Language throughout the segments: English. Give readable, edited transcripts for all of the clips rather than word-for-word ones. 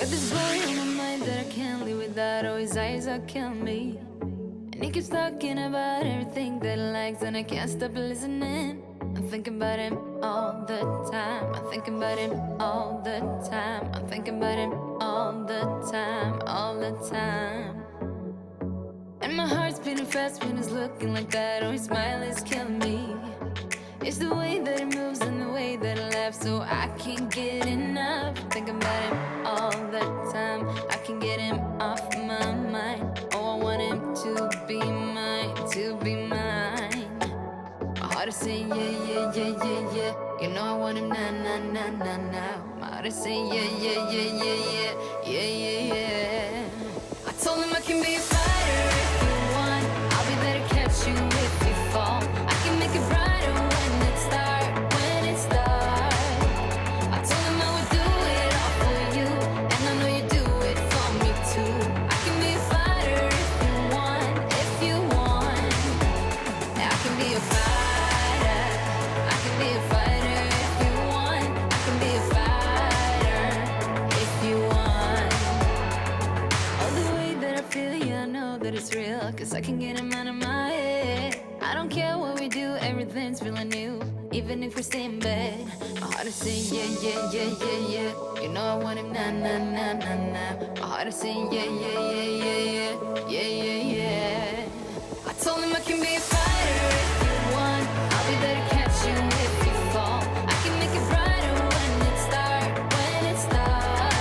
Got this boy on my mind that I can't live without. Oh, his eyes are killing me. And he keeps talking about everything that he likes, and I can't stop listening. I'm thinking about him all the time. I'm thinking about him all the time. I'm thinking about him all the time, all the time. And my heart's beating fast when he's looking like that. Oh, his smile is killing me. It's the way that he moves and the way that he laughs, so I can't get enough. Thinking about him all the time. I can't get him off my mind. Oh, I want him to be mine, to be mine. My heart is saying yeah, yeah, yeah, yeah, yeah. You know I want him now, now, now, now, now. My heart is saying yeah, yeah, yeah, yeah, yeah, yeah, yeah, yeah. I told him I can be a fighter if you want. I'll be there to catch you if you fall. I can make it brighter when it starts, when it starts. I told him I would do it all for you, and I know you do it for me too. I can be a fighter if you want, if you want. I can be a fighter. I can be a fighter if you want. I can be a fighter if you want. Oh, the way that I feel, yeah, I know that it's real, 'cause I can get him out of my head. I don't care what we do, everything's feeling new, even if we stay in bed. My heart is saying yeah, yeah, yeah, yeah, yeah. You know I want him now, now, now, now, now. My heart is saying yeah, yeah, yeah, yeah, yeah, yeah, yeah, yeah. I told him I can be a fighter if you want. I'll be there to catch you if you fall. I can make it brighter when it starts, when it starts.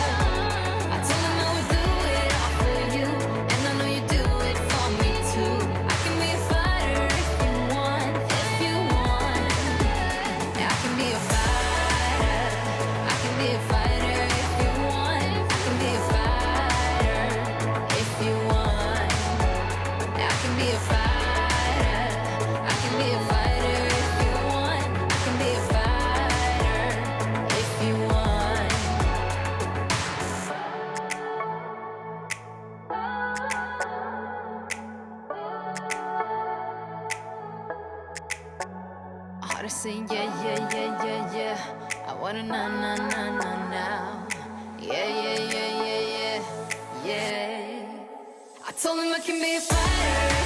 I told him I would do it all for you, and I know you do it for me too. I can be a fighter if you want, if you want. Yeah, I can be a fighter. I can be a fighter if you want. I can be a fighter if you want. Yeah, I can be a fighter. I can be a fighter if you want. I can be a fighter if you want. My heart is saying yeah, yeah, yeah, yeah, yeah. I wanna now, now, now, now, now. Yeah, yeah, yeah, yeah, yeah, yeah. I told him I can be a fighter